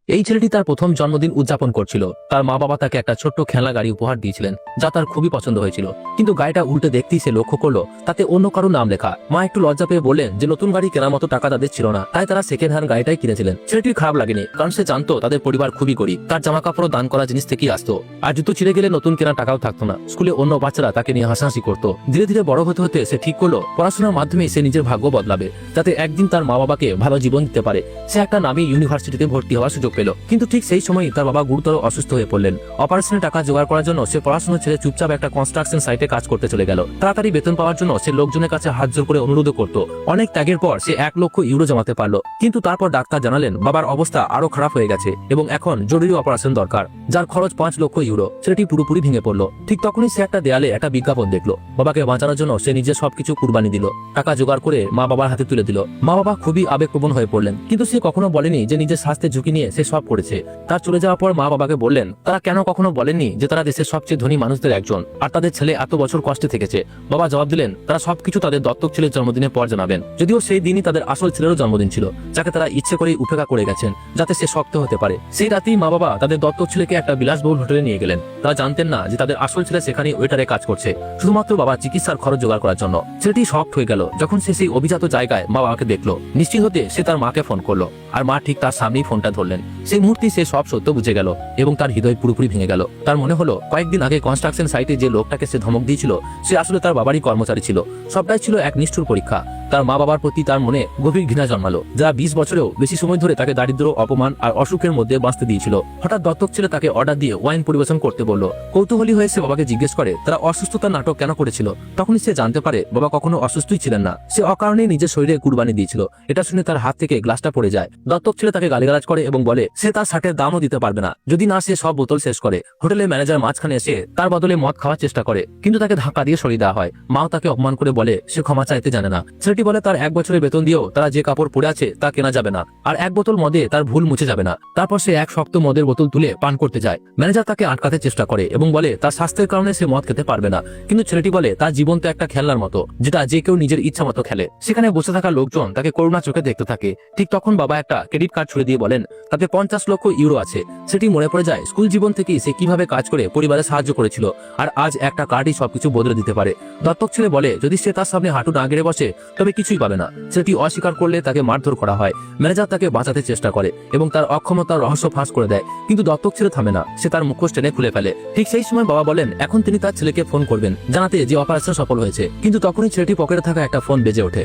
এই ছেলেটি তার প্রথম জন্মদিন উদযাপন করছিল। তার মা বাবা তাকে একটা ছোট্ট খেলনা গাড়ি উপহার দিয়েছিলেন, যা তার খুবই পছন্দ হয়েছিল। কিন্তু গাড়িটা উল্টে দেখতেই সে লক্ষ্য করলো তাতে অন্য কারো নাম লেখা। মা একটু লজ্জা পেয়ে বললেন যে নতুন গাড়ি কেনার মতো টাকা তাদের ছিল না, তাই তারা সেকেন্ড হ্যান্ড গাড়িটাই কিনেছিলেন। ছেলেটির খারাপ লাগেনি, কারণ সে জানতো তাদের পরিবার খুবই গরিব। তার জামা কাপড় দান করা জিনিস থেকেই আসতো, আর জুতো ছিঁড়ে গেলে নতুন কেনার টাকাও থাকতো না। স্কুলে অন্য বাচ্চারা তাকে নিয়ে হাসাহাসি করতো। ধীরে ধীরে বড় হতে হতে সে ঠিক করলো পড়াশোনার মাধ্যমে সে নিজের ভাগ্য বদলাবে, যাতে একদিন তার মা বাবাকে ভালো জীবন দিতে পারে। সে একটা নামী ইউনিভার্সিটিতে ভর্তি হওয়ার সুযোগ পেল। কিন্তু ঠিক সেই সময় তার বাবা গুরুতর অসুস্থ হয়ে পড়লেন। অপারেশনের টাকা জোগাড় করার জন্য সে পড়াশোনা ছেড়ে চুপচাপ একটা কনস্ট্রাকশন সাইটে কাজ করতে চলে গেল। তাড়াতাড়ি বেতন পাওয়ার জন্য সে লোকজনের কাছে হাত জোর করে অনুরোধ করত। অনেক ত্যাগের পর সে 1 লক্ষ ইউরো জমাতে পারলো। কিন্তু তারপর ডাক্তার জানালেন বাবার অবস্থা আরো খারাপ হয়ে গেছে এবং এখন জরুরি অপারেশন দরকার, যার খরচ 5 লক্ষ ইউরো। ছেলেটি পুরোপুরি ভেঙে পড়লো। ঠিক তখনই সে একটা দেয়ালে একটা বিজ্ঞাপন দেখলো। বাবাকে বাঁচানোর জন্য সে নিজে সবকিছু কুরবানি দিল। টাকা জোগাড় করে মা বাবার হাতে তুলে দিল। মা বাবা খুবই আবেগপ্রবণ হয়ে পড়লেন, কিন্তু সে কখনো বলেনি যে নিজের স্বাস্থ্যের ঝুঁকি নিয়ে সে সব করেছে। তার চলে যাওয়ার পর মা বাবাকে বললেন তারা কেন কখনো বলেননি যে তারা দেশের সবচেয়ে ধনী মানুষদের একজন, আর তাদের ছেলে এত বছর কষ্টে থেকেছে। বাবা জবাব দিলেন তারা সবকিছু তাদের দত্তক ছেলের জন্মদিনের পর জানাবেন, যদিও সেই দিনই তাদের আসল ছেলেরও জন্মদিন ছিল, যাকে তারা ইচ্ছে করেই উপেক্ষা করে গেছেন যাতে সে শক্ত হতে পারে। সেই রাতেই মা বাবা তাদের দত্তক ছেলেকে একটা বিলাসবহুল হোটেলে নিয়ে গেলেন। তারা জানতেন না যে তাদের আসল ছেলে সেখানে ওয়েটারে কাজ করছে, শুধুমাত্র বাবা চিকিৎসার খরচ জোগাড় করার জন্য। ছেলেটি শক্ট হয়ে গেল যখন সে সেই অভিজাত জায়গায় মা বাবাকে দেখলো। নিশ্চিত হতে সে তার মাকে ফোন করলো, আর মা ঠিক তার সামনেই ফোনটা ধরলেন। সেই মুহূর্তে সে সব সত্য বুঝে গেল এবং তার হৃদয় পুরোপুরি ভেঙে গেল। তার মনে হলো কয়েকদিন আগে কনস্ট্রাকশন সাইটে যে লোকটাকে সে ধমক দিয়েছিল সে আসলে তার বাবারই কর্মচারী ছিল। সবটাই ছিল এক নিষ্ঠুর পরীক্ষা। তার মা বাবার প্রতি তার মনে গভীর ঘৃণা জন্মালো, যারা 20 বছরেও বেশি সময় ধরে তাকে দারিদ্র, অপমান আর অসুখের মধ্যে বাঁচতে দিয়েছিল। হঠাৎ দত্তক ছেলে তাকে অর্ডার দিয়ে ওয়াইন পরিবেশন করতে বলল। কৌতূহলী হয়ে সে বাবাকে জিজ্ঞেস করে তারা অসুস্থতার নাটক কেন করেছিল। তখনই সে জানতে পারে বাবা কখনো অসুস্থই ছিলেন না, সে অকারণে নিজের শরীরে কুরবানি দিয়েছিল। এটা শুনে তার হাত থেকে গ্লাসটা পড়ে যায়। দত্তক ছেলে তাকে গালিগালাজ করে এবং বলে সে তার শার্টের দামও দিতে পারবে না যদি না সে সব বোতল শেষ করে। হোটেলের ম্যানেজার মাঝখানে এসে তার বদলে মদ খাওয়ার চেষ্টা করে, কিন্তু তাকে ধাক্কা দিয়ে সরিয়ে দেওয়া হয়। মাও তাকে অপমান করে বলে সে ক্ষমা চাইতে জানে না। ছেলেটি বলে তার 1 বছরের বেতন দিয়েও তারা যে কাপড় পরে আছে তা কেনা যাবে না, আর 1 বোতল মদে তার ভুল মুছে যাবে না। তারপর সে এক শক্ত মদের বোতল তুলে পান করতে যায়। ম্যানেজার তাকে আটকাতে চেষ্টা করে এবং বলে তার স্বাস্থ্যের কারণে সে মদ খেতে পারবে না। কিন্তু ছেলেটি বলে তার জীবন তো একটা খেলনার মতো, যেটা যে কেউ নিজের ইচ্ছা মতো খেলে। সেখানে বসে থাকা লোকজন তাকে করুণা চোখে দেখতে থাকে। ঠিক তখন বাবা একটা ক্রেডিট কার্ড ছুড়ে দিয়ে বলেন তাতে 50 লক্ষ ইউরো আছে। সেটি মনে পড়ে যায় স্কুল জীবন থেকেই সে কিভাবে কাজ করে পরিবারে সাহায্য করেছিল, আর আজ একটা কার্ডই সবকিছু বদলে দিতে পারে। দত্তক ছেলে বলে যদি সে তার সামনে হাঁটু না গেড়ে বসে তবে কিছুই পাবে না। সেটি অস্বীকার করলে তাকে মারধর করা হয়। ম্যানেজার তাকে বাঁচাতে চেষ্টা করে এবং তার অক্ষমতার রহস্য ফাঁস করে দেয়, কিন্তু দত্তক ছেলে থামে না। সে তার মুখোশ টেনে খুলে ফেলে। ঠিক সেই সময় বাবা বলেন এখন তিনি তার ছেলেকে ফোন করবেন, জানাতে যে অপারেশন সফল হয়েছে। কিন্তু তখনই ছেলেটি পকেটে থাকা একটা ফোন বেজে ওঠে।